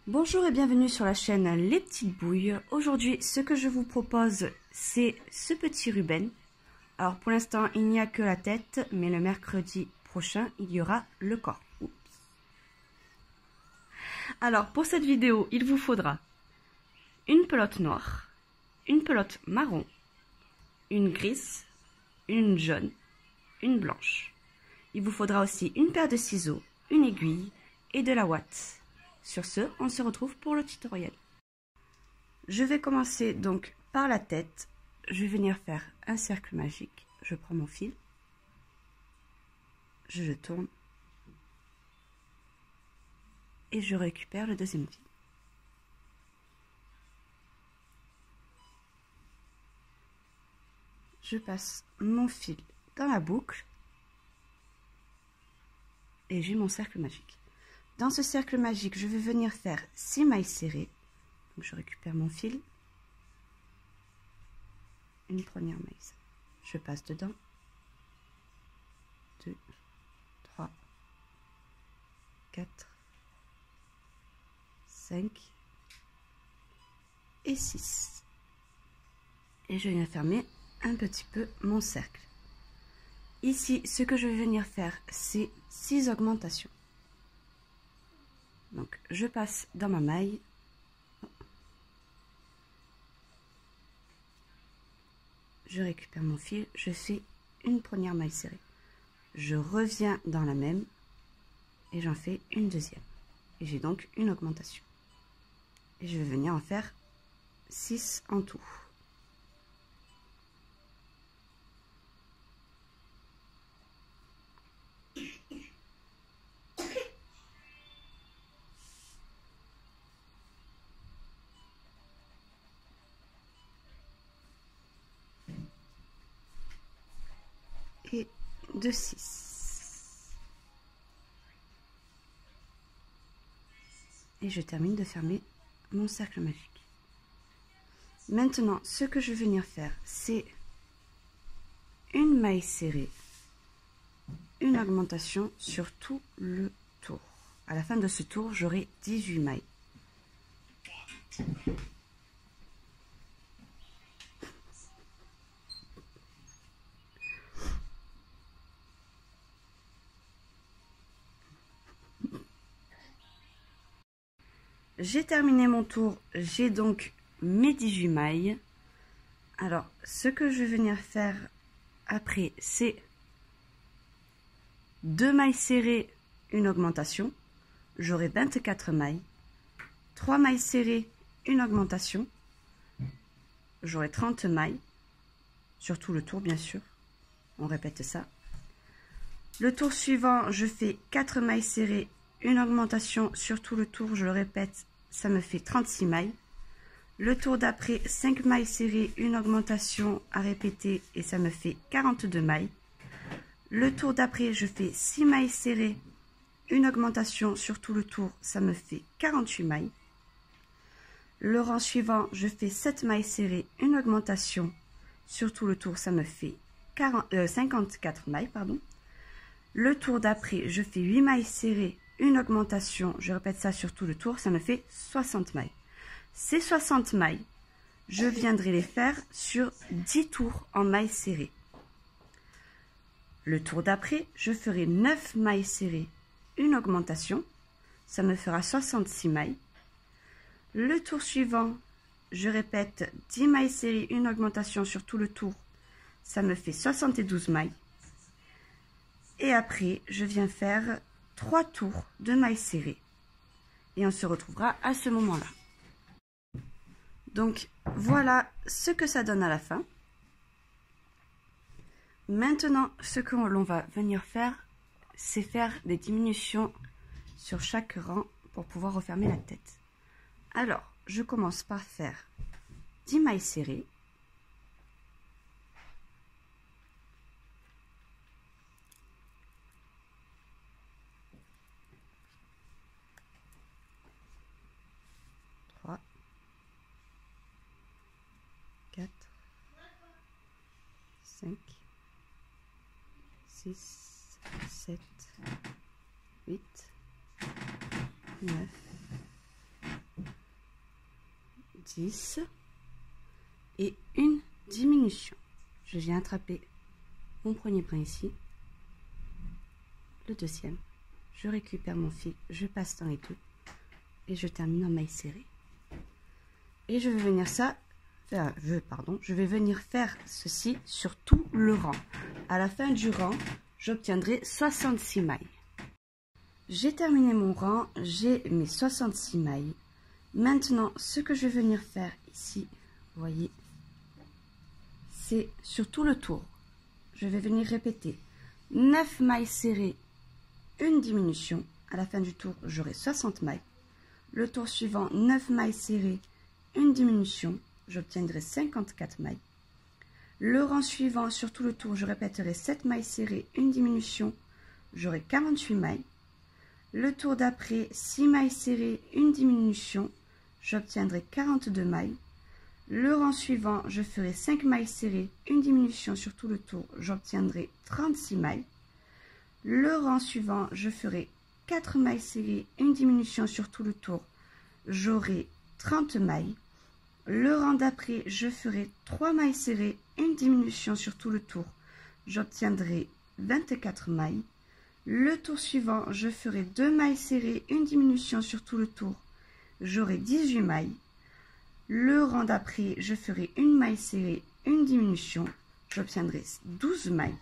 Bonjour et bienvenue sur la chaîne Les Petites Bouilles. Aujourd'hui, ce que je vous propose, c'est ce petit ruban. Alors pour l'instant, il n'y a que la tête, mais le mercredi prochain, il y aura le corps. Oups. Alors pour cette vidéo, il vous faudra une pelote noire, une pelote marron, une grise, une jaune, une blanche. Il vous faudra aussi une paire de ciseaux, une aiguille et de la ouate. Sur ce, on se retrouve pour le tutoriel. Je vais commencer donc par la tête. Je vais venir faire un cercle magique. Je prends mon fil, je le tourne et je récupère le deuxième fil. Je passe mon fil dans la boucle et j'ai mon cercle magique. Dans ce cercle magique, je vais venir faire 6 mailles serrées. Donc je récupère mon fil, une première maille serrée. Je passe dedans, 2, 3, 4, 5 et 6. Et je viens fermer un petit peu mon cercle. Ici, ce que je vais venir faire, c'est 6 augmentations. Donc, je passe dans ma maille. Je récupère mon fil, je fais une première maille serrée. Je reviens dans la même et j'en fais une deuxième. Et j'ai donc une augmentation. Et je vais venir en faire 6 en tout. Et de 6. Et je termine de fermer mon cercle magique. Maintenant, ce que je vais venir faire, c'est une maille serrée, une augmentation sur tout le tour. À la fin de ce tour, j'aurai 18 mailles. J'ai terminé mon tour, j'ai donc mes 18 mailles. Alors, ce que je vais venir faire après, c'est 2 mailles serrées, une augmentation. J'aurai 24 mailles. 3 mailles serrées, une augmentation. J'aurai 30 mailles. Sur tout le tour, bien sûr. On répète ça. Le tour suivant, je fais 4 mailles serrées, une augmentation sur tout le tour, je le répète, ça me fait 36 mailles. Le tour d'après, 5 mailles serrées, une augmentation à répéter et ça me fait 42 mailles. Le tour d'après, je fais 6 mailles serrées, une augmentation sur tout le tour, ça me fait 48 mailles. Le rang suivant, je fais 7 mailles serrées, une augmentation sur tout le tour, ça me fait 54 mailles, pardon. Le tour d'après, je fais 8 mailles serrées, une augmentation, je répète ça sur tout le tour, ça me fait 60 mailles. Ces 60 mailles, je viendrai les faire sur 10 tours en mailles serrées. Le tour d'après, je ferai 9 mailles serrées, une augmentation, ça me fera 66 mailles. Le tour suivant, je répète 10 mailles serrées, une augmentation sur tout le tour, ça me fait 72 mailles. Et après, je viens faire 3 tours de mailles serrées. Et on se retrouvera à ce moment-là. Donc, voilà ce que ça donne à la fin. Maintenant, ce que l'on va venir faire, c'est faire des diminutions sur chaque rang pour pouvoir refermer la tête. Alors, je commence par faire 10 mailles serrées. Trois, 4, 5, 6, 7, 8, 9, 10 et une diminution. Je viens attraper mon premier brin ici, le deuxième, je récupère mon fil, je passe dans les deux et je termine en maille serrée. Et je vais venir je vais venir faire ceci sur tout le rang. À la fin du rang, j'obtiendrai 66 mailles. J'ai terminé mon rang, j'ai mes 66 mailles. Maintenant, ce que je vais venir faire ici, vous voyez, c'est sur tout le tour. Je vais venir répéter 9 mailles serrées, une diminution. À la fin du tour, j'aurai 60 mailles. Le tour suivant, 9 mailles serrées, une diminution. J'obtiendrai 54 mailles. Le rang suivant, sur tout le tour, je répéterai 7 mailles serrées, une diminution. J'aurai 48 mailles. Le tour d'après, 6 mailles serrées, une diminution. J'obtiendrai 42 mailles. Le rang suivant, je ferai 5 mailles serrées, une diminution sur tout le tour. J'obtiendrai 36 mailles. Le rang suivant, je ferai 4 mailles serrées, une diminution sur tout le tour. J'aurai 30 mailles. Le rang d'après, je ferai 3 mailles serrées, une diminution sur tout le tour. J'obtiendrai 24 mailles. Le tour suivant, je ferai 2 mailles serrées, une diminution sur tout le tour. J'aurai 18 mailles. Le rang d'après, je ferai une maille serrée, une diminution. J'obtiendrai 12 mailles.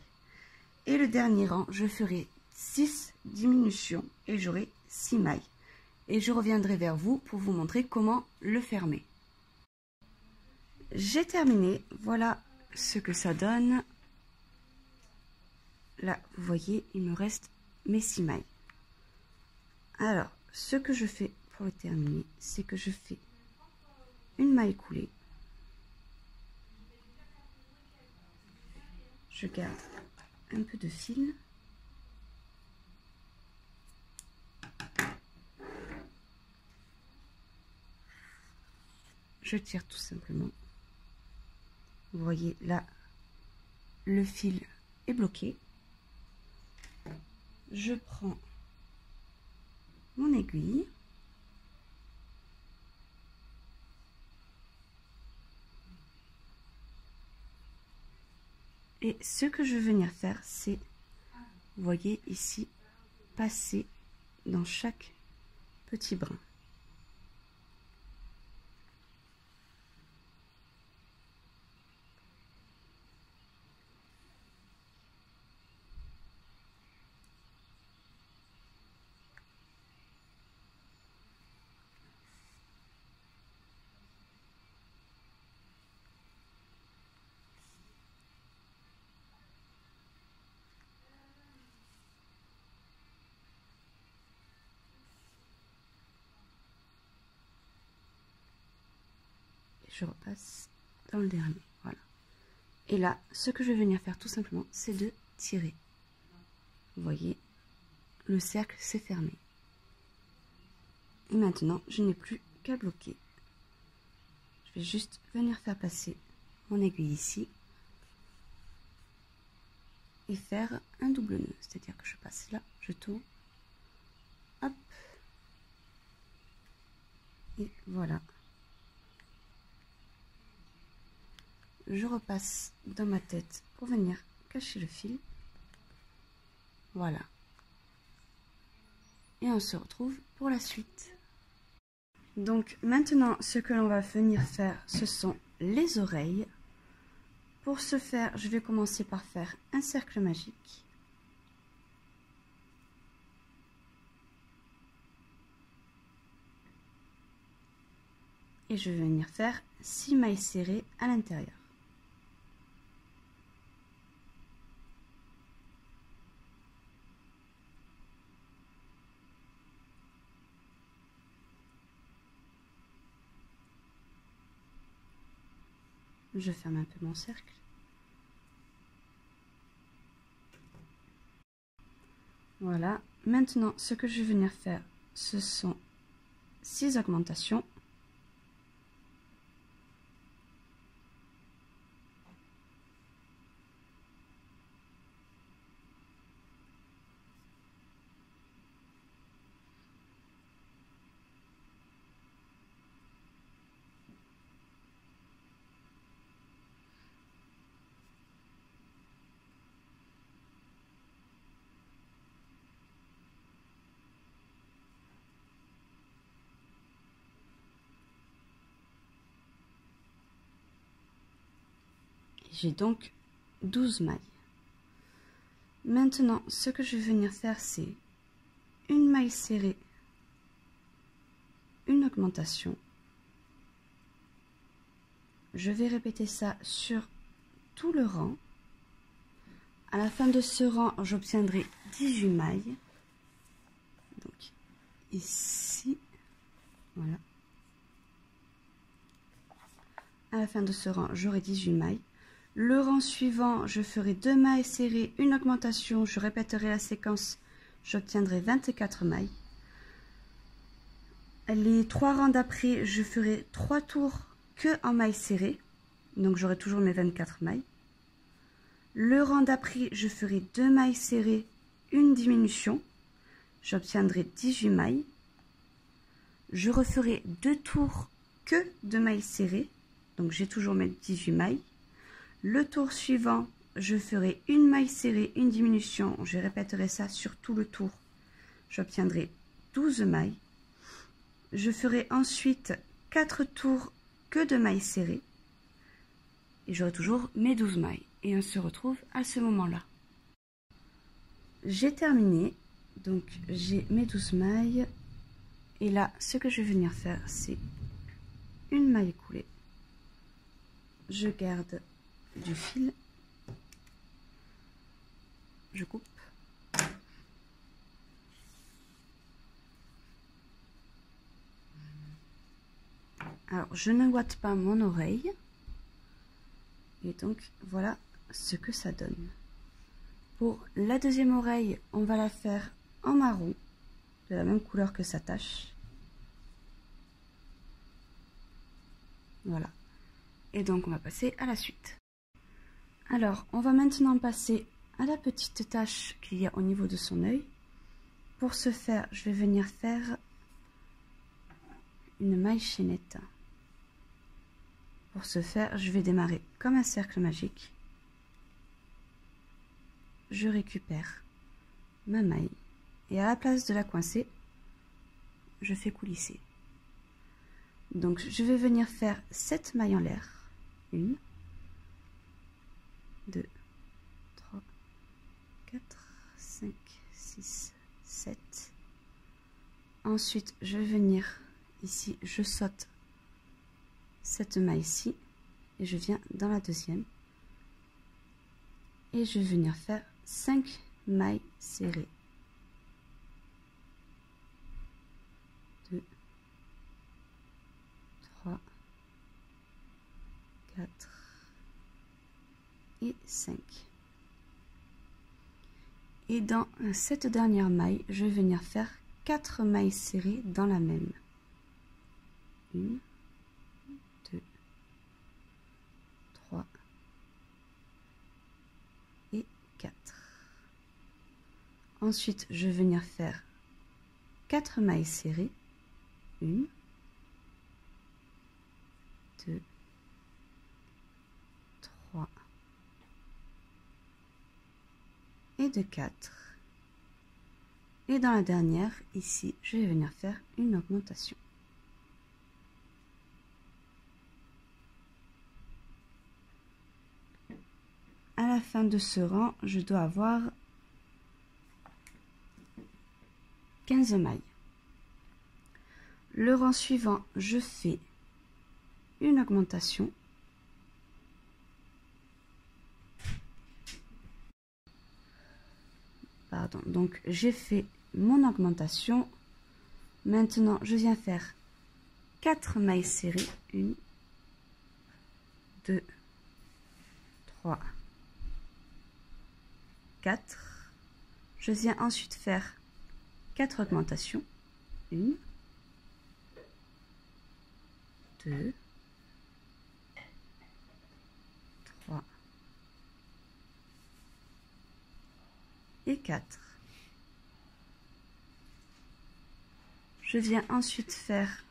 Et le dernier rang, je ferai 6 diminutions et j'aurai 6 mailles. Et je reviendrai vers vous pour vous montrer comment le fermer. J'ai terminé, voilà ce que ça donne. Là, vous voyez, il me reste mes 6 mailles. Alors, ce que je fais pour le terminer, c'est que je fais une maille coulée. Je garde un peu de fil. Je tire tout simplement. Vous voyez là, le fil est bloqué. Je prends mon aiguille. Et ce que je vais venir faire, c'est, vous voyez ici, passer dans chaque petit brin. Je repasse dans le dernier, voilà. Et là, ce que je vais venir faire tout simplement, c'est de tirer. Vous voyez, le cercle s'est fermé. Et maintenant, je n'ai plus qu'à bloquer. Je vais juste venir faire passer mon aiguille ici et faire un double nœud, c'est-à-dire que je passe là, je tourne, hop, et voilà. Je repasse dans ma tête pour venir cacher le fil. Voilà. Et on se retrouve pour la suite. Donc maintenant, ce que l'on va venir faire, ce sont les oreilles. Pour ce faire, je vais commencer par faire un cercle magique. Et je vais venir faire 6 mailles serrées à l'intérieur. Je ferme un peu mon cercle. Voilà. Maintenant, ce que je vais venir faire, ce sont 6 augmentations. J'ai donc 12 mailles. Maintenant, ce que je vais venir faire, c'est une maille serrée, une augmentation. Je vais répéter ça sur tout le rang. À la fin de ce rang, j'obtiendrai 18 mailles. Donc ici, voilà. À la fin de ce rang, j'aurai 18 mailles. Le rang suivant, je ferai 2 mailles serrées, une augmentation, je répéterai la séquence, j'obtiendrai 24 mailles. Les 3 rangs d'après, je ferai 3 tours que en mailles serrées, donc j'aurai toujours mes 24 mailles. Le rang d'après, je ferai 2 mailles serrées, une diminution, j'obtiendrai 18 mailles. Je referai 2 tours que de mailles serrées, donc j'ai toujours mes 18 mailles. Le tour suivant, je ferai une maille serrée, une diminution, je répéterai ça sur tout le tour, j'obtiendrai 12 mailles. Je ferai ensuite 4 tours que de mailles serrées et j'aurai toujours mes 12 mailles et on se retrouve à ce moment-là. J'ai terminé, donc j'ai mes 12 mailles et là ce que je vais venir faire c'est une maille coulée. Je garde du fil, je coupe, alors je ne ouate pas mon oreille et donc voilà ce que ça donne. Pour la deuxième oreille, on va la faire en marron, de la même couleur que sa tache. Voilà. Et donc on va passer à la suite. Alors, on va maintenant passer à la petite tache qu'il y a au niveau de son œil. Pour ce faire, je vais venir faire une maille chaînette. Pour ce faire, je vais démarrer comme un cercle magique. Je récupère ma maille et à la place de la coincer, je fais coulisser. Donc, je vais venir faire 7 mailles en l'air. 1, 2, 3, 4, 5, 6, 7. Ensuite, je vais venir ici, je saute cette maille-ci et je viens dans la deuxième. Et je vais venir faire 5 mailles serrées. 2, 3, 4 et 5. Et dans cette dernière maille, je vais venir faire 4 mailles serrées dans la même. 1, 2, 3 et 4. Ensuite, je vais venir faire 4 mailles serrées. 1, 2, 3 et de 4. Et dans la dernière, ici, je vais venir faire une augmentation. À la fin de ce rang, je dois avoir 15 mailles. Le rang suivant, je fais une augmentation. Pardon, donc j'ai fait mon augmentation. Maintenant, je viens faire 4 mailles serrées. 1, 2, 3, 4. Je viens ensuite faire 4 augmentations. 1, 2, 3 et 4. Je viens ensuite faire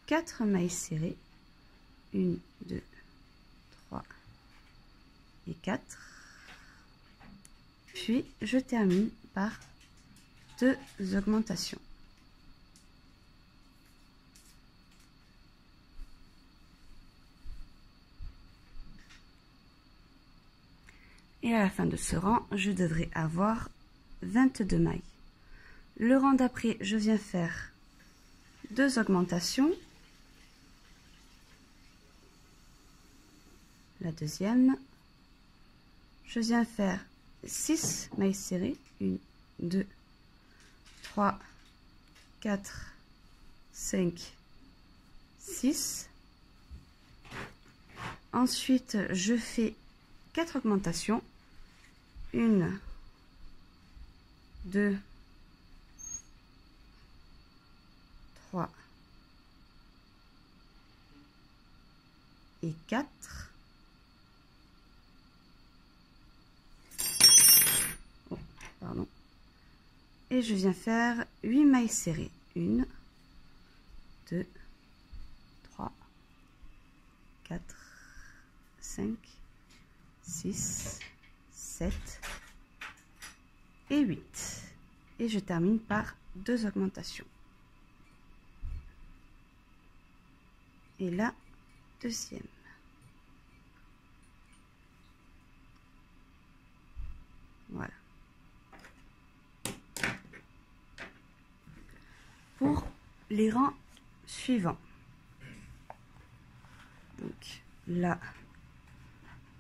4 mailles serrées. 1, 2, 3 et 4. Puis je termine par 2 augmentations. Et à la fin de ce rang, je devrais avoir 22 mailles. Le rang d'après, je viens faire 2 augmentations. La deuxième, je viens faire 6 mailles serrées. 1, 2, 3, 4, 5, 6. Ensuite, je fais 4 augmentations. 1, 2, 3 et 4. Oh, pardon. Et je viens faire 8 mailles serrées. 1, 2, 3, 4, 5, 6, 7 et 8. Et je termine par 2 augmentations. Et la deuxième. Voilà. Pour les rangs suivants. Donc là,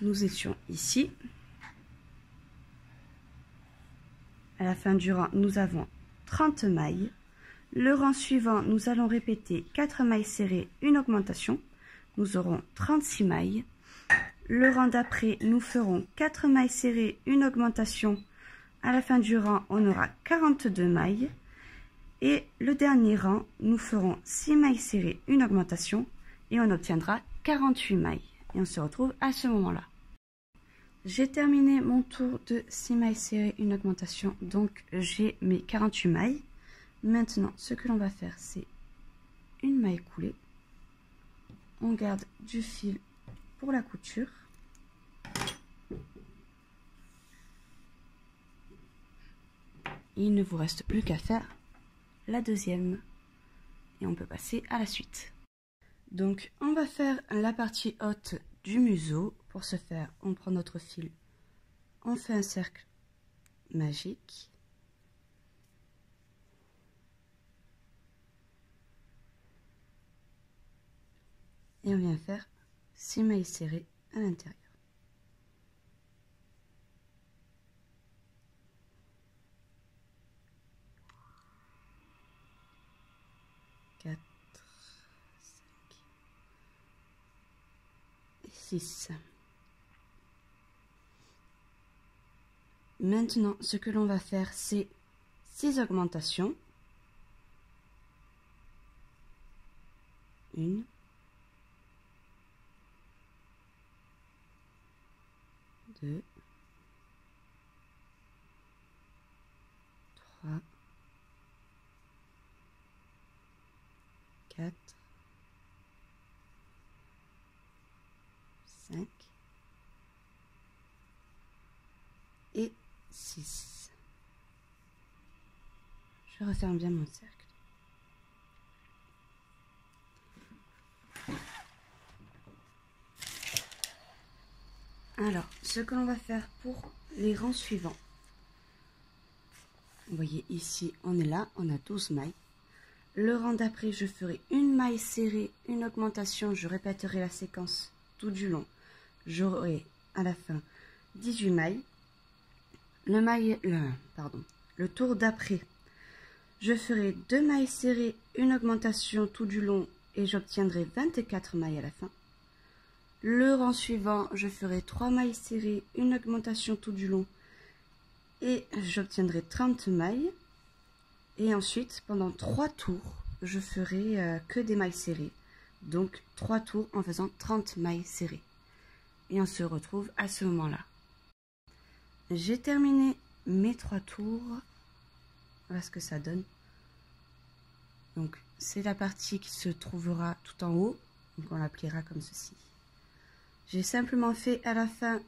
nous étions ici. À la fin du rang, nous avons 30 mailles. Le rang suivant, nous allons répéter 4 mailles serrées, une augmentation. Nous aurons 36 mailles. Le rang d'après, nous ferons 4 mailles serrées, une augmentation. À la fin du rang, on aura 42 mailles. Et le dernier rang, nous ferons 6 mailles serrées, une augmentation. Et on obtiendra 48 mailles. Et on se retrouve à ce moment-là. J'ai terminé mon tour de 6 mailles serrées, une augmentation. Donc j'ai mes 48 mailles. Maintenant, ce que l'on va faire, c'est une maille coulée. On garde du fil pour la couture. Il ne vous reste plus qu'à faire la deuxième. Et on peut passer à la suite. Donc, on va faire la partie haute du museau. Pour ce faire, on prend notre fil, on fait un cercle magique. Et on vient faire 6 mailles serrées à l'intérieur. Quatre, 5 et 6. Maintenant, ce que l'on va faire, c'est 6 augmentations. 1, 2, 3, 4, 5 et 6. Je referme bien mon cercle. Alors, ce que l'on va faire pour les rangs suivants. Vous voyez ici, on est là, on a 12 mailles. Le rang d'après, je ferai une maille serrée, une augmentation, je répéterai la séquence tout du long. J'aurai à la fin 18 mailles. Le tour d'après, je ferai 2 mailles serrées, une augmentation tout du long et j'obtiendrai 24 mailles à la fin. Le rang suivant, je ferai 3 mailles serrées, une augmentation tout du long et j'obtiendrai 30 mailles. Et ensuite, pendant 3 tours, je ferai que des mailles serrées. Donc 3 tours en faisant 30 mailles serrées. Et on se retrouve à ce moment-là. J'ai terminé mes 3 tours. Voilà ce que ça donne. Donc c'est la partie qui se trouvera tout en haut. Donc on l'appliquera comme ceci. J'ai simplement fait à la fin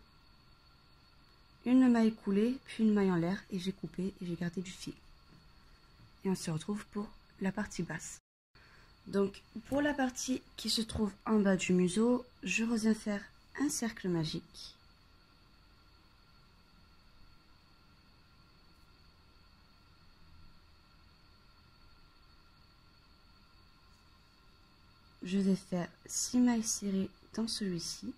une maille coulée, puis une maille en l'air, et j'ai coupé et j'ai gardé du fil. Et on se retrouve pour la partie basse. Donc pour la partie qui se trouve en bas du museau, je reviens faire un cercle magique. je vais faire 6 mailles serrées dans celui-ci.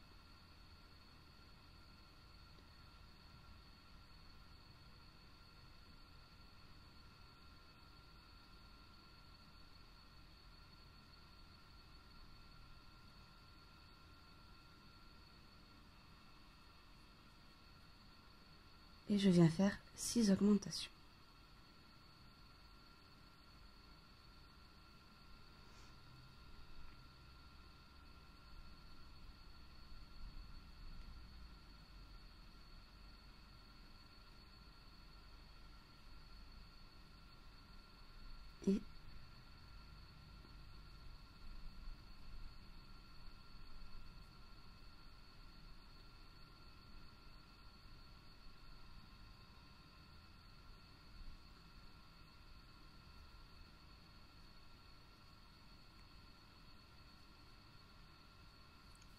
Et je viens faire 6 augmentations.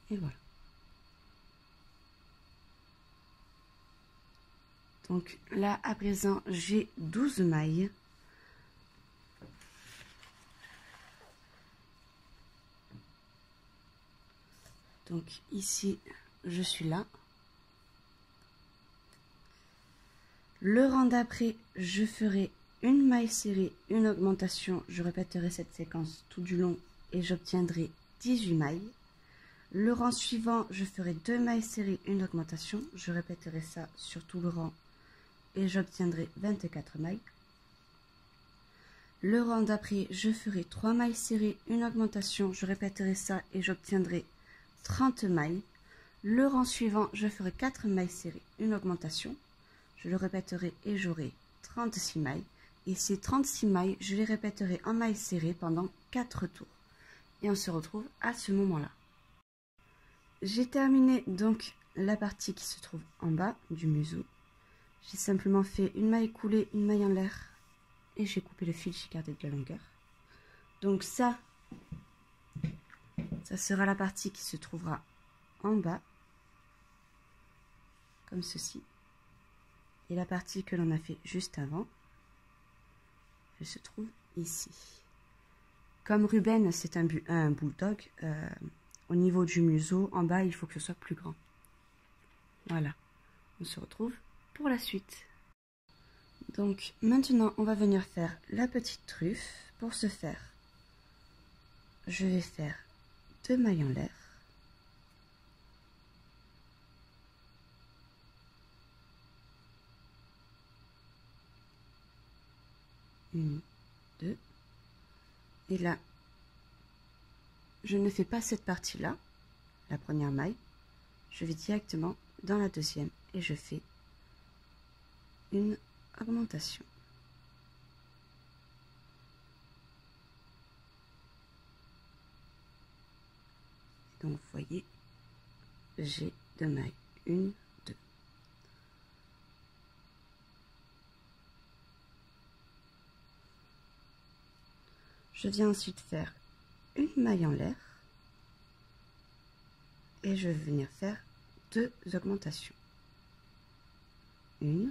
Et voilà. Donc là, à présent, j'ai 12 mailles. Donc ici, je suis là. Le rang d'après, je ferai une maille serrée, une augmentation. Je répéterai cette séquence tout du long et j'obtiendrai 18 mailles. Le rang suivant, je ferai 2 mailles serrées, une augmentation. Je répéterai ça sur tout le rang et j'obtiendrai 24 mailles. Le rang d'après, je ferai 3 mailles serrées, une augmentation. Je répéterai ça et j'obtiendrai 30 mailles. Le rang suivant, je ferai 4 mailles serrées, une augmentation. Je le répéterai et j'aurai 36 mailles. Et ces 36 mailles, je les répéterai en mailles serrées pendant 4 tours. Et on se retrouve à ce moment-là. J'ai terminé donc la partie qui se trouve en bas du museau. J'ai simplement fait une maille coulée, une maille en l'air. Et j'ai coupé le fil, j'ai gardé de la longueur. Donc ça sera la partie qui se trouvera en bas. Comme ceci. Et la partie que l'on a fait juste avant, elle se trouve ici. Comme Ruben, c'est un bulldog, au niveau du museau, en bas, il faut que ce soit plus grand. Voilà. On se retrouve pour la suite. Donc, maintenant, on va venir faire la petite truffe. Pour ce faire, je vais faire 2 mailles en l'air. Une, 2. Et là, je ne fais pas cette partie-là, la première maille. Je vais directement dans la deuxième et je fais une augmentation. Donc, vous voyez, j'ai 2 mailles. 1, 2. Je viens ensuite faire une maille en l'air et je vais venir faire 2 augmentations. 1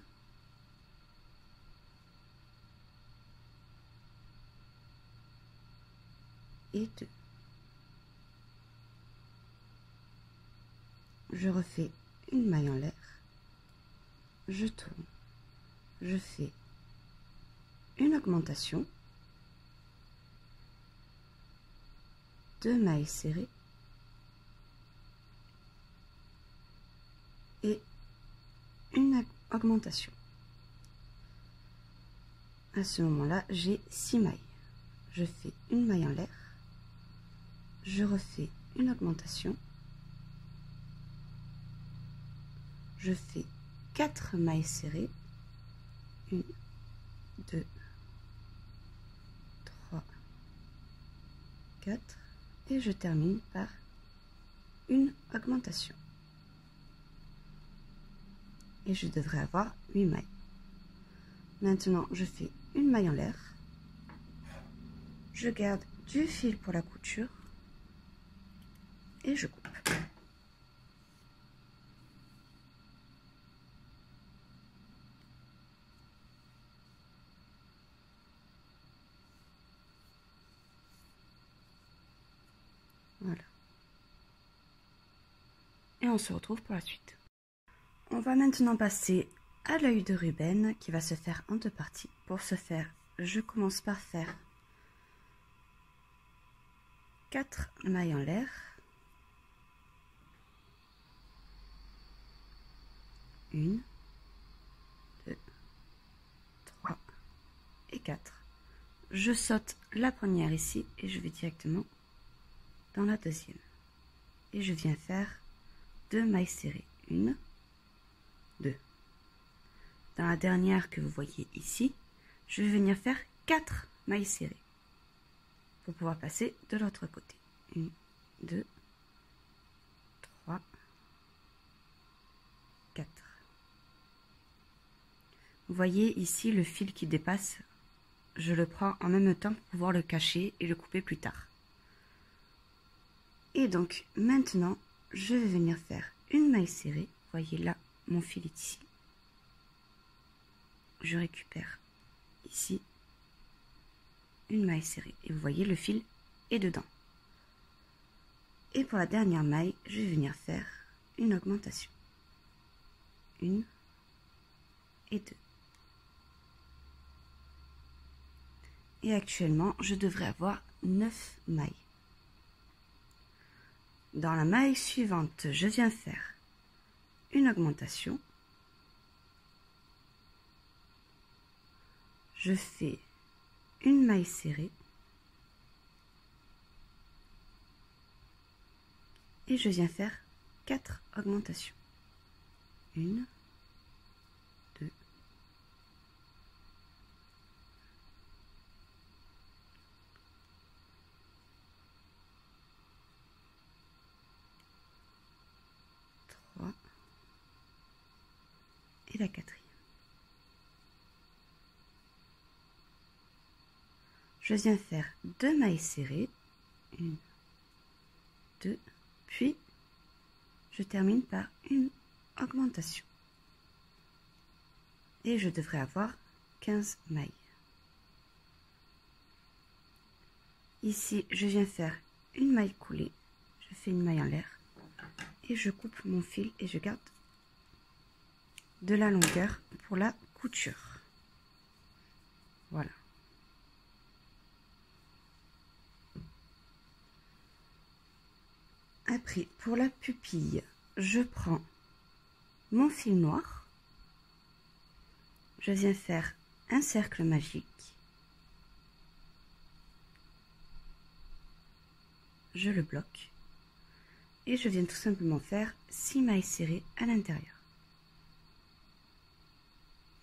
et 2. Je refais une maille en l'air, je tourne, je fais une augmentation, 2 mailles serrées et une augmentation. À ce moment-là, j'ai 6 mailles. Je fais une maille en l'air, je refais une augmentation, je fais 4 mailles serrées, 1, 2, 3, 4, et je termine par une augmentation. Et je devrais avoir 8 mailles. Maintenant, je fais une maille en l'air, je garde du fil pour la couture et je coupe. Voilà. Et on se retrouve pour la suite. On va maintenant passer à l'œil de Ruben qui va se faire en deux parties. Pour ce faire, je commence par faire 4 mailles en l'air. 1, 2, 3 et 4. Je saute la première ici et je vais directement dans la deuxième. Et je viens faire 2 mailles serrées. 1, 2. Dans la dernière que vous voyez ici, je vais venir faire 4 mailles serrées pour pouvoir passer de l'autre côté. 1, 2, 3, 4. Vous voyez ici le fil qui dépasse, je le prends en même temps pour pouvoir le cacher et le couper plus tard. Et donc maintenant, je vais venir faire une maille serrée. Vous voyez là, mon fil est ici. Je récupère ici une maille serrée et vous voyez le fil est dedans. Et pour la dernière maille, je vais venir faire une augmentation. 1 et 2. Et actuellement, je devrais avoir 9 mailles. Dans la maille suivante, je viens faire une augmentation. Je fais une maille serrée. Et je viens faire 4 augmentations. 1, 2, 3 et la quatrième. Je viens faire 2 mailles serrées. 1, 2, puis je termine par une augmentation. Et je devrais avoir 15 mailles. Ici, je viens faire une maille coulée. Je fais une maille en l'air. Et je coupe mon fil et je garde de la longueur pour la couture. Voilà. Après, pour la pupille, je prends mon fil noir. Je viens faire un cercle magique. Je le bloque. Et je viens tout simplement faire 6 mailles serrées à l'intérieur.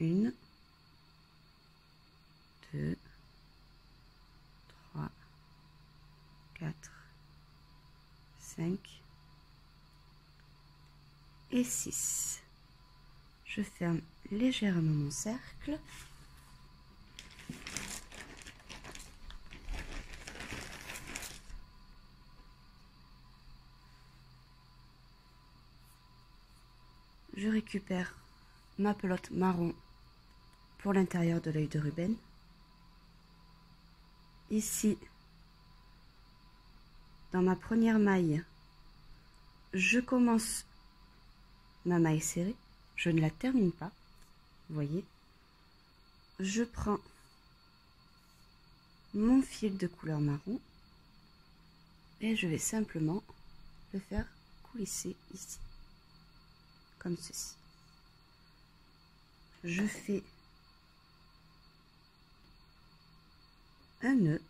1, 2, 3, 4, 5 et 6. Je ferme légèrement mon cercle. Je récupère ma pelote marron pour l'intérieur de l'œil de Ruben. Ici, dans ma première maille, je commence ma maille serrée. Je ne la termine pas, vous voyez. Je prends mon fil de couleur marron et je vais simplement le faire coulisser ici, comme ceci. Je fais un nœud.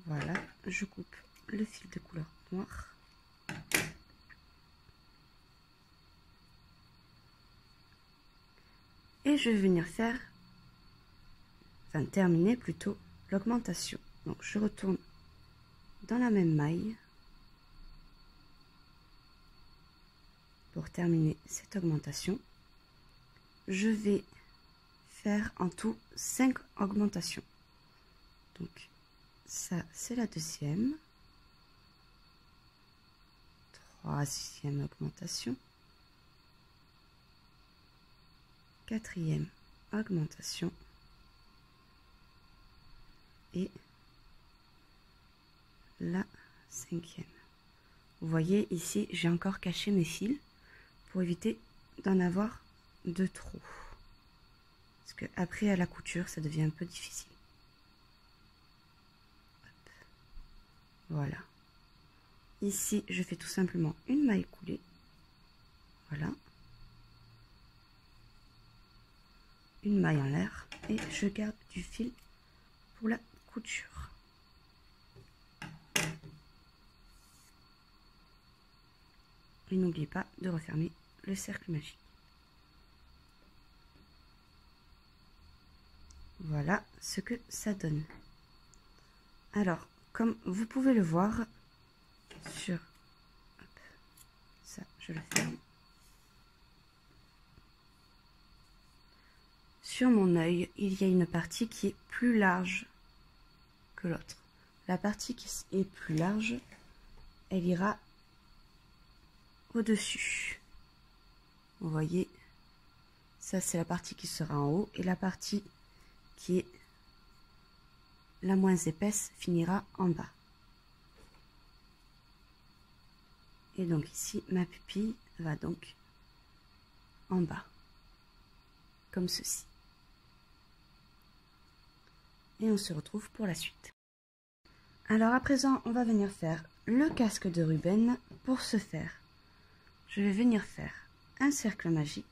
Voilà, je coupe le fil de couleur noire. Et je vais venir faire, enfin terminer plutôt, l'augmentation. Donc je retourne dans la même maille pour terminer cette augmentation. Je vais faire en tout 5 augmentations. Donc ça c'est la deuxième, troisième augmentation, quatrième augmentation et la cinquième. Vous voyez ici j'ai encore caché mes fils pour éviter d'en avoir de trop, parce que après à la couture ça devient un peu difficile. Hop. Voilà, ici je fais tout simplement une maille coulée, voilà, une maille en l'air et je garde du fil pour la couture. Et n'oubliez pas de refermer le cercle magique. Voilà ce que ça donne. Alors, comme vous pouvez le voir sur... Hop, ça, je le ferme. Sur mon œil, il y a une partie qui est plus large que l'autre. La partie qui est plus large, elle ira au-dessus. Vous voyez, ça c'est la partie qui sera en haut et la partie qui est la moins épaisse finira en bas. Et donc ici, ma pupille va donc en bas, comme ceci. Et on se retrouve pour la suite. Alors à présent, on va venir faire le casque de Ruben. Pour ce faire, je vais venir faire un cercle magique.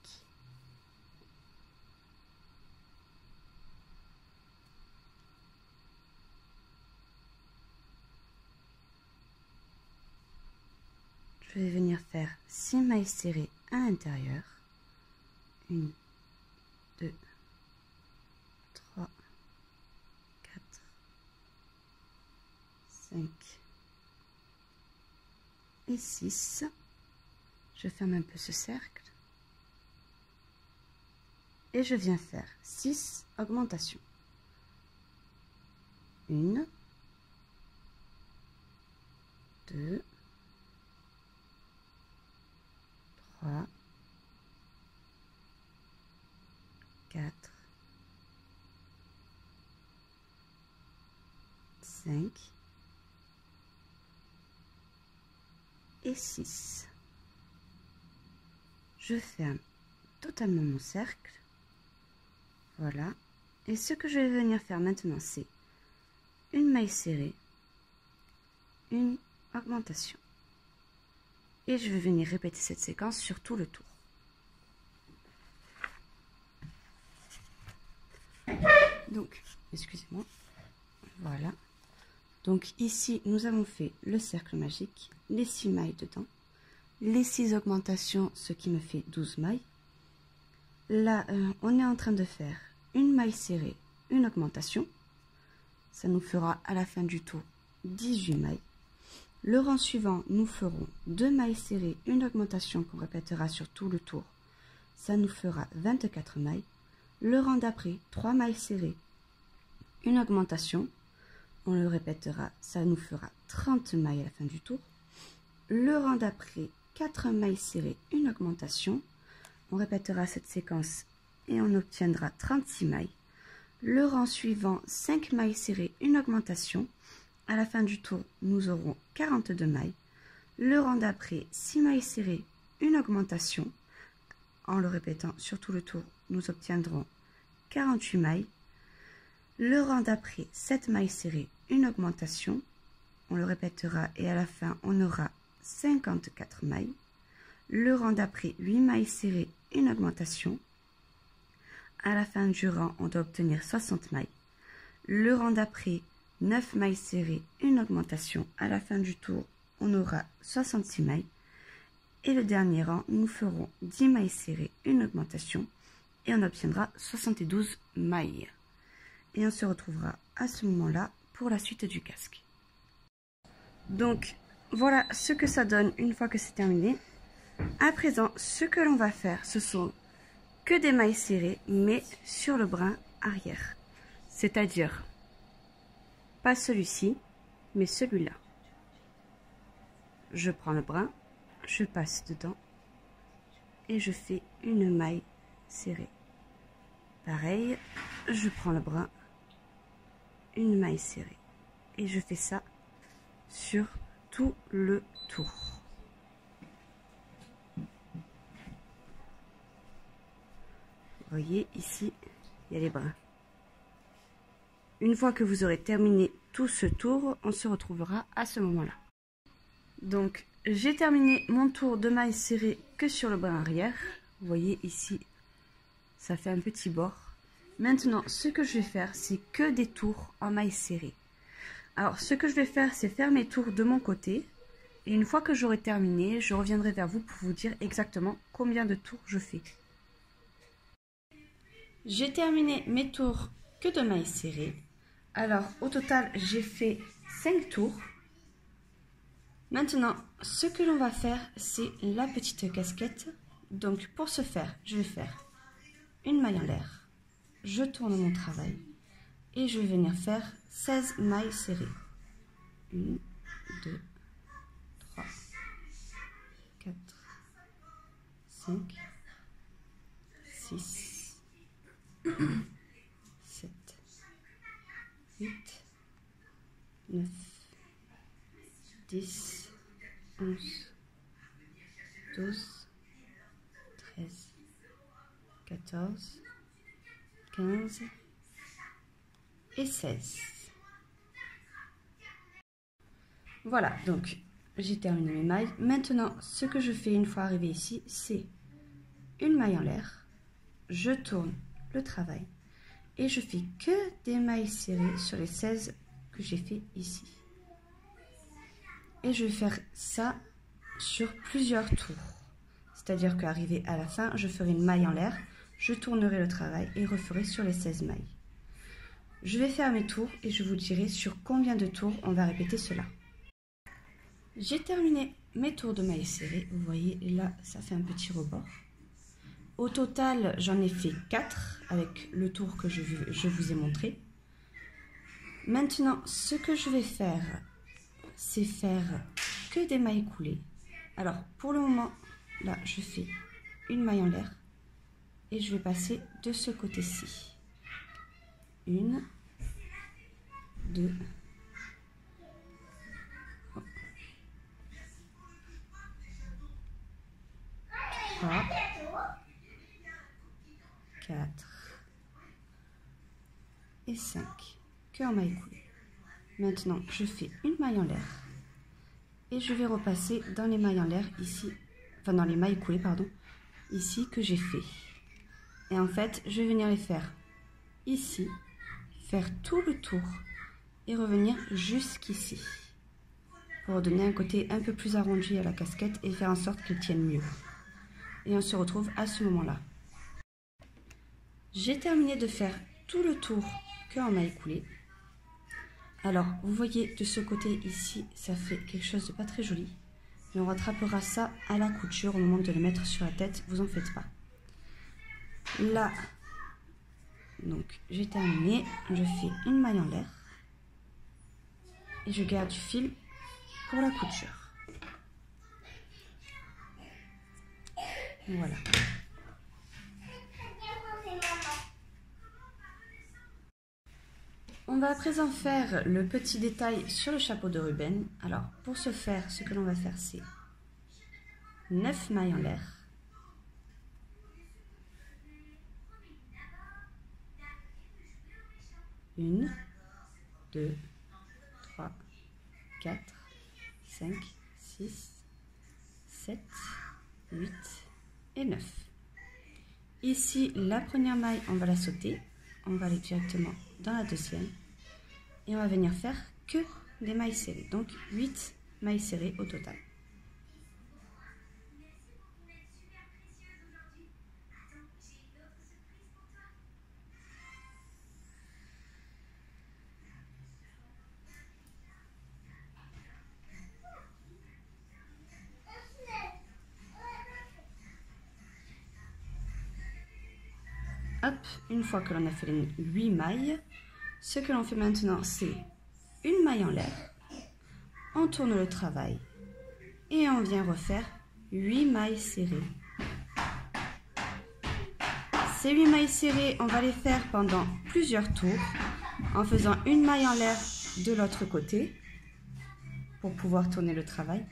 Je vais venir faire 6 mailles serrées à l'intérieur. 1, 2, 3, 4, 5 et 6. Je ferme un peu ce cercle. Et je viens faire 6 augmentations. 1, 2, 3, 4, 5 et 6. Je ferme totalement mon cercle. Voilà. Et ce que je vais venir faire maintenant, c'est une maille serrée, une augmentation. Et je vais venir répéter cette séquence sur tout le tour. Donc, excusez-moi. Voilà. Donc ici, nous avons fait le cercle magique, les 6 mailles dedans, les 6 augmentations, ce qui me fait 12 mailles. Là, on est en train de faire une maille serrée, une augmentation. Ça nous fera à la fin du tour 18 mailles. Le rang suivant, nous ferons 2 mailles serrées, une augmentation qu'on répétera sur tout le tour. Ça nous fera 24 mailles. Le rang d'après, 3 mailles serrées, une augmentation. On le répétera, ça nous fera 30 mailles à la fin du tour. Le rang d'après, 4 mailles serrées, une augmentation. On répétera cette séquence et on obtiendra 36 mailles. Le rang suivant, 5 mailles serrées, une augmentation. À la fin du tour, nous aurons 42 mailles. Le rang d'après, 6 mailles serrées, une augmentation. En le répétant sur tout le tour, nous obtiendrons 48 mailles. Le rang d'après, 7 mailles serrées, une augmentation. On le répétera et à la fin, on aura 54 mailles. Le rang d'après, 8 mailles serrées, une augmentation. À la fin du rang, on doit obtenir 60 mailles. Le rang d'après, 9 mailles serrées, une augmentation. À la fin du tour, on aura 66 mailles. Et le dernier rang, nous ferons 10 mailles serrées, une augmentation. Et on obtiendra 72 mailles. Et on se retrouvera à ce moment-là pour la suite du casque. Donc, voilà ce que ça donne une fois que c'est terminé. À présent, ce que l'on va faire, ce sont que des mailles serrées, mais sur le brin arrière. C'est-à-dire, pas celui-ci, mais celui-là. Je prends le brin, je passe dedans et je fais une maille serrée. Pareil, je prends le brin, une maille serrée. Et je fais ça sur tout le tour. Vous voyez ici, il y a les brins. Une fois que vous aurez terminé tout ce tour, on se retrouvera à ce moment-là. Donc, j'ai terminé mon tour de mailles serrées que sur le brin arrière. Vous voyez ici, ça fait un petit bord. Maintenant, ce que je vais faire, c'est que des tours en mailles serrées. Alors, ce que je vais faire, c'est faire mes tours de mon côté. Et une fois que j'aurai terminé, je reviendrai vers vous pour vous dire exactement combien de tours je fais. J'ai terminé mes tours que de mailles serrées. Alors, au total, j'ai fait 5 tours. Maintenant, ce que l'on va faire, c'est la petite casquette. Donc, pour ce faire, je vais faire une maille en l'air. Je tourne mon travail et je vais venir faire 16 mailles serrées. 1, 2, 3, 4, 5, 6, 7, 8, 9, 10, 11, 12, 13, 14, 15 et 16. Voilà, donc j'ai terminé mes mailles. Maintenant, ce que je fais une fois arrivé ici, c'est une maille en l'air. Je tourne le travail et je fais que des mailles serrées sur les 16 que j'ai fait ici. Et je vais faire ça sur plusieurs tours. C'est-à-dire qu'arrivé à la fin, je ferai une maille en l'air, je tournerai le travail et referai sur les 16 mailles. Je vais faire mes tours et je vous dirai sur combien de tours on va répéter cela. J'ai terminé mes tours de mailles serrées. Vous voyez, là, ça fait un petit rebord. Au total, j'en ai fait 4 avec le tour que je vous ai montré. Maintenant, ce que je vais faire, c'est faire que des mailles coulées. Alors, pour le moment, là, je fais une maille en l'air et je vais passer de ce côté-ci. 1, 2, 3, 4 et 5, que en maille coulée. Maintenant, je fais une maille en l'air et je vais repasser dans les mailles en l'air ici, enfin dans les mailles coulées, pardon, ici que j'ai fait. Et en fait, je vais venir les faire ici, faire tout le tour et revenir jusqu'ici pour donner un côté un peu plus arrondi à la casquette et faire en sorte qu'elle tienne mieux. Et on se retrouve à ce moment-là. J'ai terminé de faire tout le tour que en maille coulée. Alors, vous voyez de ce côté ici, ça fait quelque chose de pas très joli. Mais on rattrapera ça à la couture au moment de le mettre sur la tête, vous en faites pas. Là, donc j'ai terminé, je fais une maille en l'air et je garde du fil pour la couture. Voilà. On va à présent faire le petit détail sur le chapeau de Ruben. Alors, pour ce faire, ce que l'on va faire, c'est 9 mailles en l'air. Une, 2, 3, 4, 5, 6, 7, 8 et 9. Ici, la première maille, on va la sauter. On va aller directement dans la deuxième. Et on va venir faire que des mailles serrées. Donc 8 mailles serrées au total. Hop, une fois que l'on a fait les 8 mailles, ce que l'on fait maintenant, c'est une maille en l'air, on tourne le travail et on vient refaire 8 mailles serrées. Ces 8 mailles serrées, on va les faire pendant plusieurs tours en faisant une maille en l'air de l'autre côté pour pouvoir tourner le travail.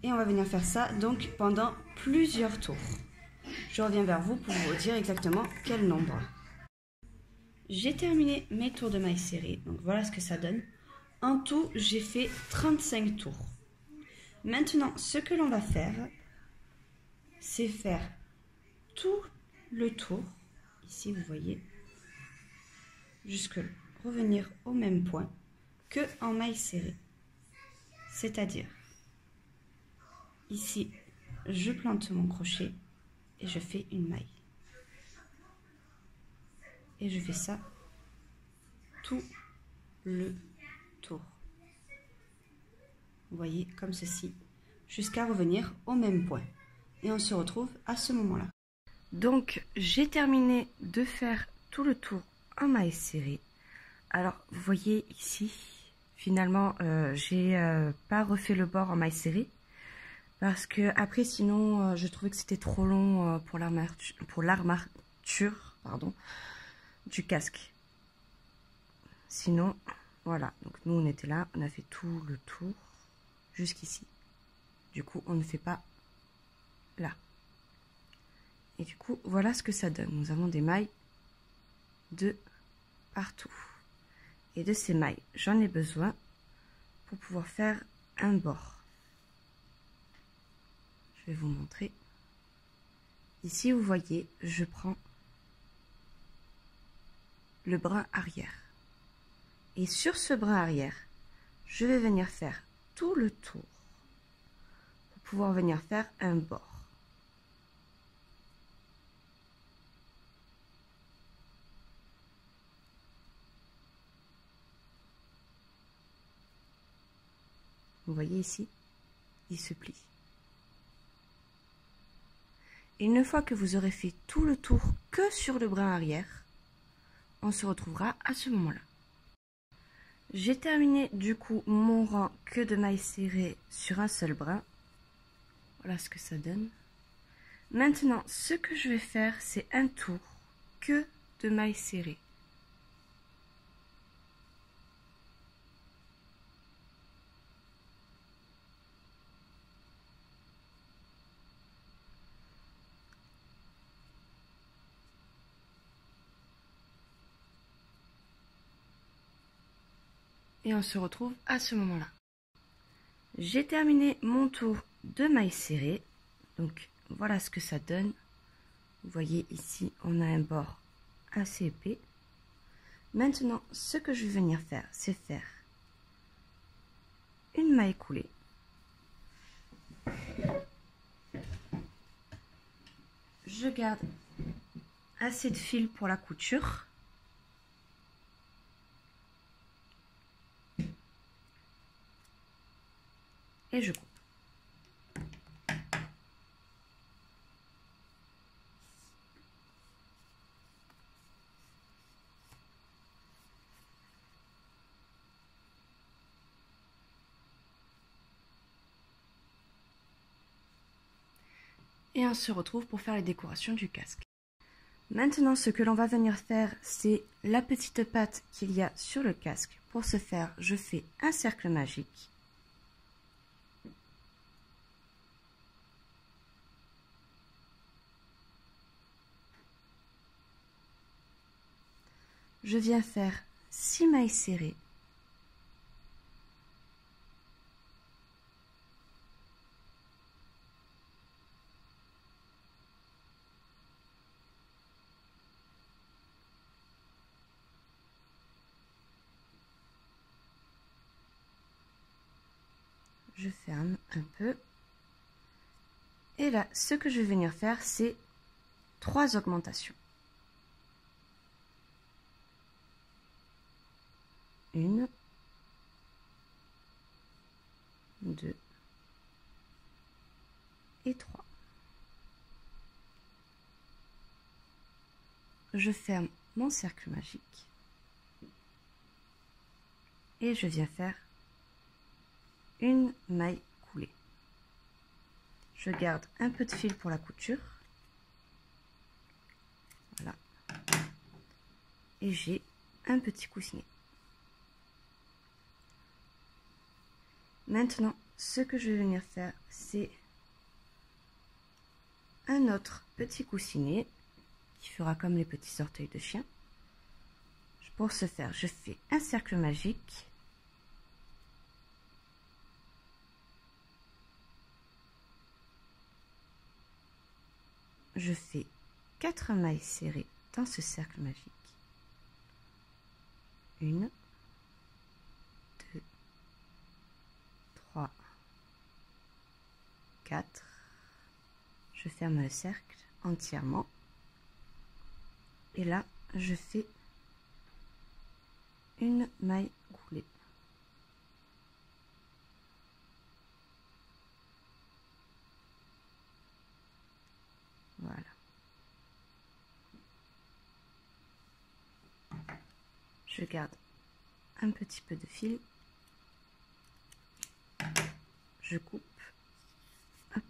Et on va venir faire ça donc pendant plusieurs tours. Je reviens vers vous pour vous dire exactement quel nombre. J'ai terminé mes tours de mailles serrées, donc voilà ce que ça donne. En tout, j'ai fait 35 tours. Maintenant, ce que l'on va faire, c'est faire tout le tour, ici vous voyez, jusque revenir au même point que en maille serrée. C'est-à-dire, ici, je plante mon crochet et je fais une maille. Et je fais ça tout le tour. Vous voyez, comme ceci, jusqu'à revenir au même point. Et on se retrouve à ce moment-là. Donc, j'ai terminé de faire tout le tour en maille serrée. Alors, vous voyez ici, finalement, j'ai pas refait le bord en maille serrée. Parce que après, sinon, je trouvais que c'était trop long pour l'armature, pardon, du casque. Sinon, voilà. Donc, nous, on était là, on a fait tout le tour jusqu'ici. Du coup, on ne fait pas là. Et du coup, voilà ce que ça donne. Nous avons des mailles de partout. Et de ces mailles, j'en ai besoin pour pouvoir faire un bord. Je vais vous montrer. Ici, vous voyez, je prends le brin arrière. Et sur ce brin arrière, je vais venir faire tout le tour pour pouvoir venir faire un bord. Vous voyez ici, il se plie. Et une fois que vous aurez fait tout le tour que sur le brin arrière, on se retrouvera à ce moment-là. J'ai terminé du coup mon rang que de mailles serrées sur un seul brin. Voilà ce que ça donne. Maintenant, ce que je vais faire, c'est un tour que de mailles serrées. Et on se retrouve à ce moment-là. J'ai terminé mon tour de mailles serrées. Donc voilà ce que ça donne. Vous voyez ici, on a un bord assez épais. Maintenant, ce que je vais venir faire, c'est faire une maille coulée. Je garde assez de fil pour la couture. Et je coupe. Et on se retrouve pour faire les décorations du casque. Maintenant, ce que l'on va venir faire, c'est la petite patte qu'il y a sur le casque. Pour ce faire, je fais un cercle magique. Je viens faire 6 mailles serrées. Je ferme un peu. Et là, ce que je vais venir faire, c'est 3 augmentations. 1, 2 et 3. je ferme mon cercle magique et je viens faire une maille coulée. Je garde un peu de fil pour la couture. Voilà. Et j'ai un petit coussinet. Maintenant, ce que je vais venir faire, c'est un autre petit coussinet qui fera comme les petits orteils de chien. Pour ce faire, je fais un cercle magique. Je fais 4 mailles serrées dans ce cercle magique. 1, 2, 3, 4. Je ferme le cercle entièrement. Et là, je fais une maille coulée. Voilà. Je garde un petit peu de fil. Je coupe. Hop.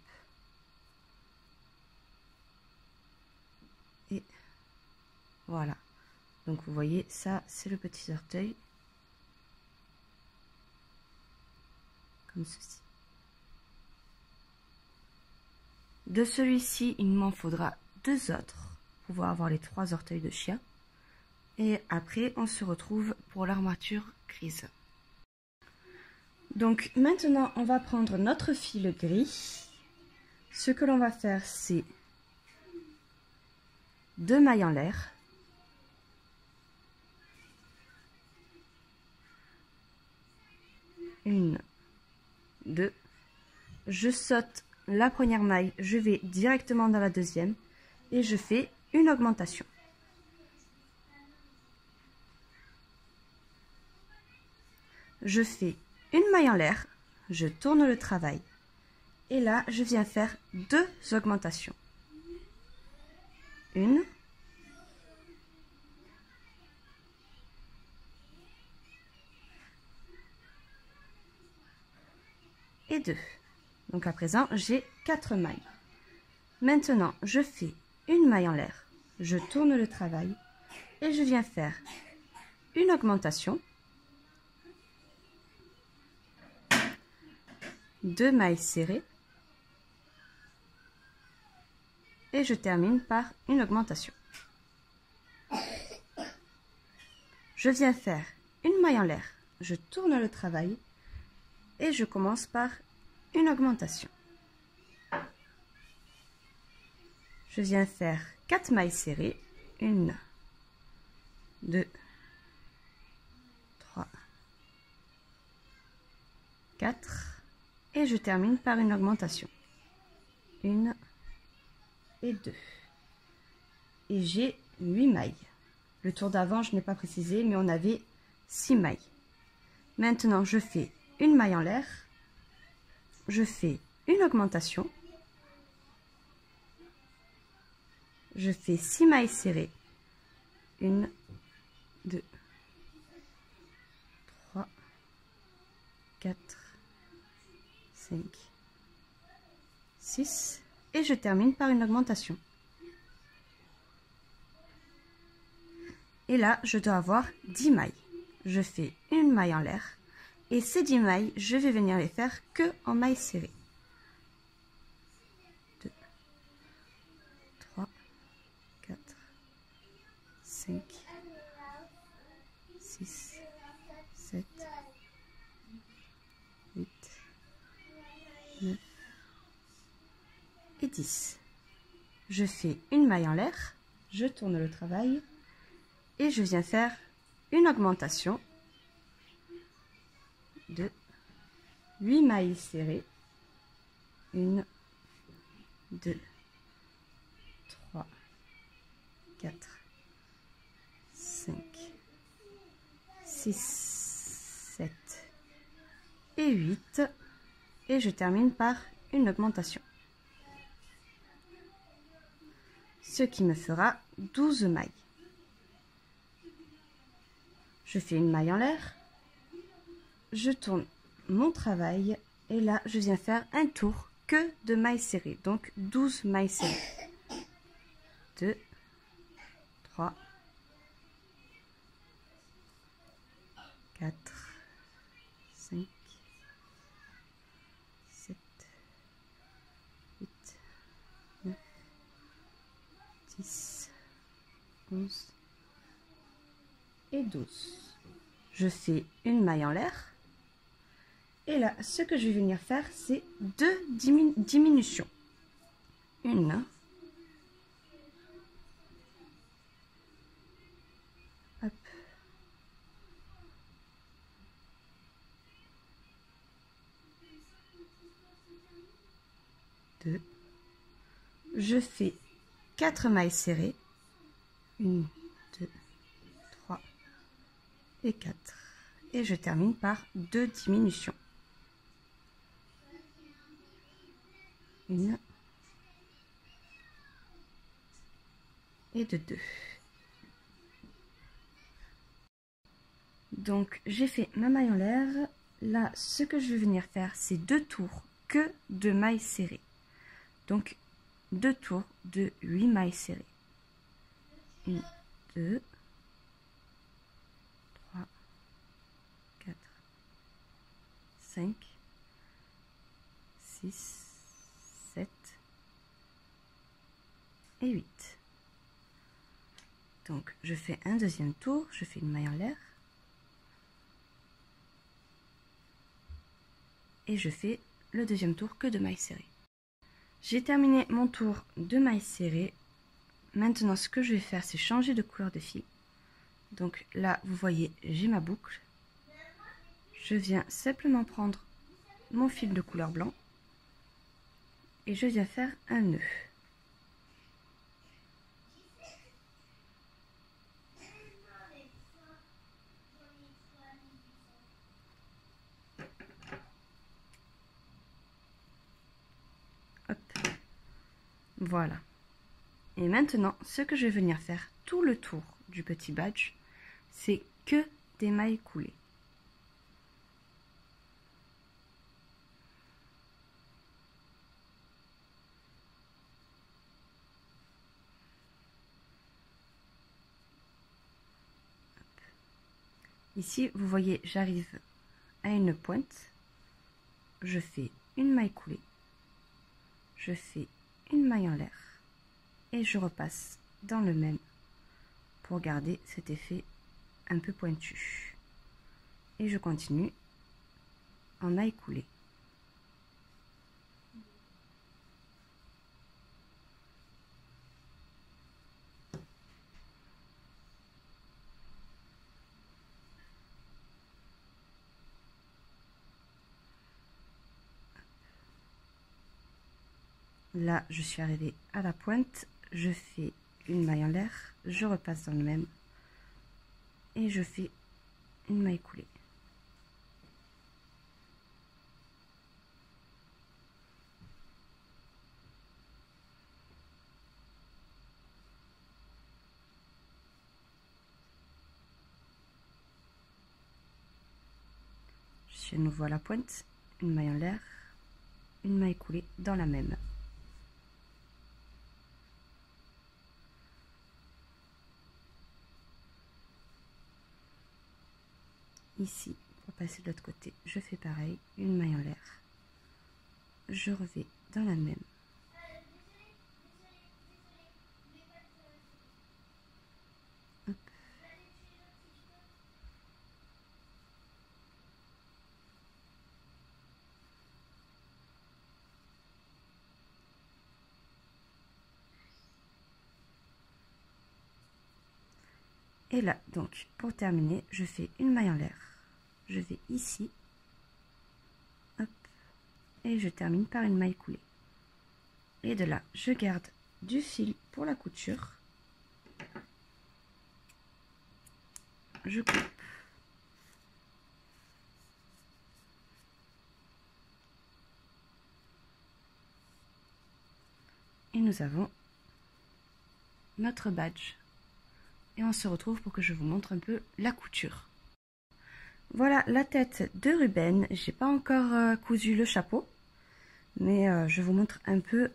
Et voilà. Donc vous voyez, ça c'est le petit orteil. Comme ceci. De celui-ci, il m'en faudra 2 autres pour pouvoir avoir les 3 orteils de chien. Et après, on se retrouve pour l'armature grise. Donc maintenant, on va prendre notre fil gris. Ce que l'on va faire, c'est 2 mailles en l'air. Une, 2. Je saute la première maille, je vais directement dans la deuxième et je fais une augmentation. Je fais une maille en l'air, je tourne le travail et là je viens faire 2 augmentations. Une et 2. Donc à présent, j'ai 4 mailles. Maintenant, je fais une maille en l'air, je tourne le travail et je viens faire une augmentation, 2 mailles serrées et je termine par une augmentation. Je viens faire une maille en l'air, je tourne le travail et je commence par une augmentation. Je viens faire 4 mailles serrées, 1, 2, 3, 4 et je termine par une augmentation. 1 et 2. Et j'ai 8 mailles. Le tour d'avant, je n'ai pas précisé, mais on avait 6 mailles. Maintenant, je fais une maille en l'air, je fais une augmentation, je fais 6 mailles serrées, 1, 2, 3, 4, 5, 6 et je termine par une augmentation. Et là, je dois avoir 10 mailles. Je fais une maille en l'air et ces 10 mailles, je vais venir les faire que en mailles serrées. 2, 3, 4, 5, 6, 7, 8, 9 et 10. Je fais une maille en l'air, je tourne le travail et je viens faire une augmentation de 8 mailles serrées. 1, 2, 3, 4, 5, 6, 7 et 8. Et je termine par une augmentation. Ce qui me fera 12 mailles. Je fais une maille en l'air, je tourne mon travail et là je viens faire un tour que de mailles serrées, donc 12 mailles serrées. 2, 3, 4, 5, 7, 8, 9, 10, 11 et 12. Je fais une maille en l'air. Et là, ce que je vais venir faire, c'est 2 diminutions. Une. Hop. 2. Je fais 4 mailles serrées. 1, 2, 3 et 4. Et je termine par 2 diminutions. Une et de 2. Donc j'ai fait ma maille en l'air. Là, ce que je vais venir faire, c'est 2 tours que de mailles serrées. Donc 2 tours de 8 mailles serrées. 1, 2, 3, 4, 5, 6, 7 et 8. Donc je fais un deuxième tour, je fais une maille en l'air. Et je fais le deuxième tour que de mailles serrées. J'ai terminé mon tour de mailles serrées. Maintenant, ce que je vais faire, c'est changer de couleur de fil. Donc là, vous voyez, j'ai ma boucle. Je viens simplement prendre mon fil de couleur blanc et je viens faire un nœud. Hop. Voilà. Et maintenant, ce que je vais venir faire tout le tour du petit badge, c'est que des mailles coulées. Ici, vous voyez, j'arrive à une pointe, je fais une maille coulée, je fais une maille en l'air et je repasse dans le même pour garder cet effet un peu pointu. Et je continue en maille coulée. Là, je suis arrivée à la pointe, je fais une maille en l'air, je repasse dans le même et je fais une maille coulée. Je suis à nouveau à la pointe, une maille en l'air, une maille coulée dans la même. Ici, pour passer de l'autre côté, je fais pareil, une maille en l'air, je reviens dans la même. Hop. Et là, donc, pour terminer, je fais une maille en l'air. Je vais ici, hop, et je termine par une maille coulée. Et de là, je garde du fil pour la couture. Je coupe. Et nous avons notre badge. Et on se retrouve pour que je vous montre un peu la couture. Voilà la tête de Ruben. J'ai pas encore cousu le chapeau, mais je vous montre un peu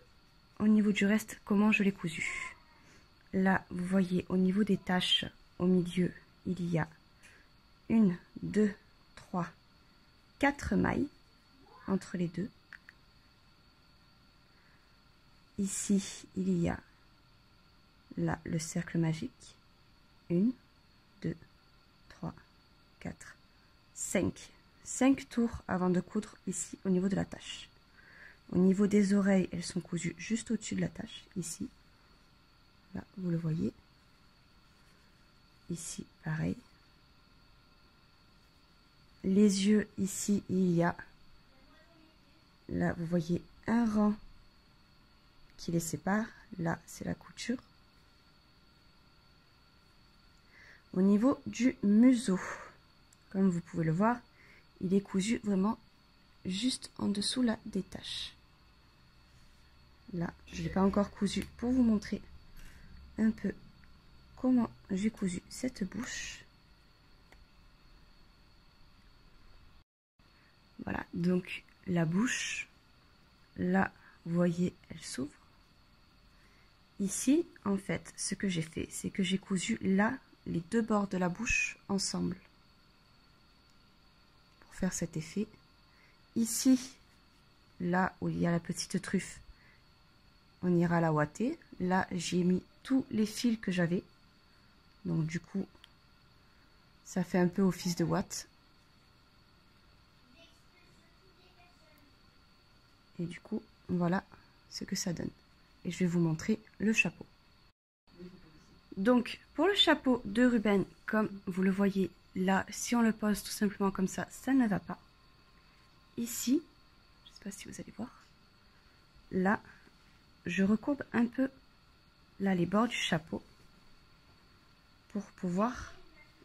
au niveau du reste comment je l'ai cousu. Là, vous voyez au niveau des taches au milieu, il y a 1, 2, 3, 4 mailles entre les deux. Ici, il y a là le cercle magique. 1, 2, 3, 4, 5. 5 tours avant de coudre ici au niveau de la tache. Au niveau des oreilles, elles sont cousues juste au-dessus de la tache, ici. Là, vous le voyez. Ici, pareil. Les yeux, ici, il y a, là, vous voyez un rang qui les sépare. Là, c'est la couture. Au niveau du museau, comme vous pouvez le voir, il est cousu vraiment juste en dessous là des taches. Là, je ne l'ai pas encore cousu pour vous montrer un peu comment j'ai cousu cette bouche. Voilà, donc la bouche, là, vous voyez, elle s'ouvre. Ici, en fait, ce que j'ai fait, c'est que j'ai cousu là les deux bords de la bouche ensemble pour faire cet effet. Ici, là où il y a la petite truffe, on ira la ouater. Là, j'ai mis tous les fils que j'avais, donc du coup, ça fait un peu office de ouate. Et du coup, voilà ce que ça donne. Et je vais vous montrer le chapeau. Donc, pour le chapeau de Ruben, comme vous le voyez là, si on le pose tout simplement comme ça ne va pas. Ici, je ne sais pas si vous allez voir, là, je recourbe un peu là les bords du chapeau pour pouvoir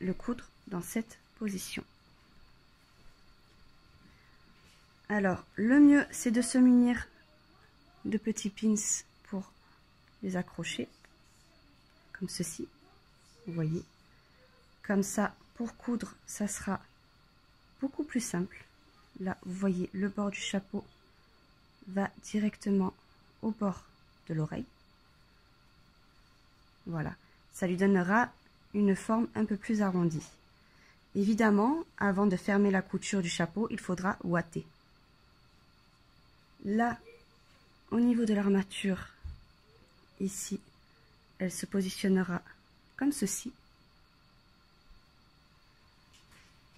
le coudre dans cette position. Alors, le mieux, c'est de se munir de petits pins pour les accrocher, comme ceci, vous voyez. Comme ça, pour coudre, ça sera beaucoup plus simple. Là, vous voyez, le bord du chapeau va directement au bord de l'oreille. Voilà, ça lui donnera une forme un peu plus arrondie. Évidemment, avant de fermer la couture du chapeau, il faudra ouater. Là, au niveau de l'armature, ici, elle se positionnera comme ceci.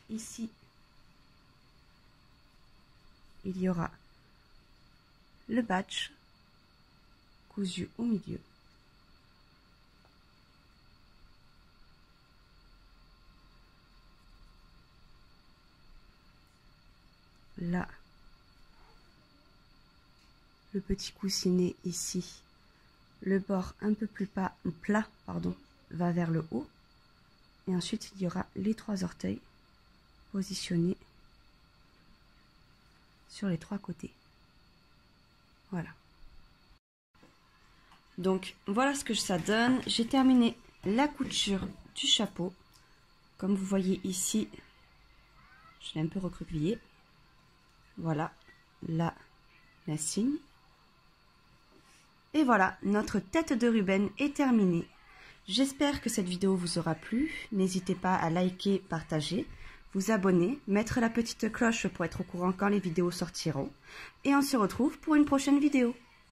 Ici, il y aura le badge cousu au milieu. Là, le petit coussinet ici, le bord un peu plus plat, va vers le haut. Et ensuite, il y aura les 3 orteils positionnés sur les 3 côtés. Voilà. Donc, voilà ce que ça donne. J'ai terminé la couture du chapeau. Comme vous voyez ici, je l'ai un peu recroquevillé. Voilà, là, la cygne. Et voilà, notre tête de Ruben est terminée. J'espère que cette vidéo vous aura plu. N'hésitez pas à liker, partager, vous abonner, mettre la petite cloche pour être au courant quand les vidéos sortiront. Et on se retrouve pour une prochaine vidéo.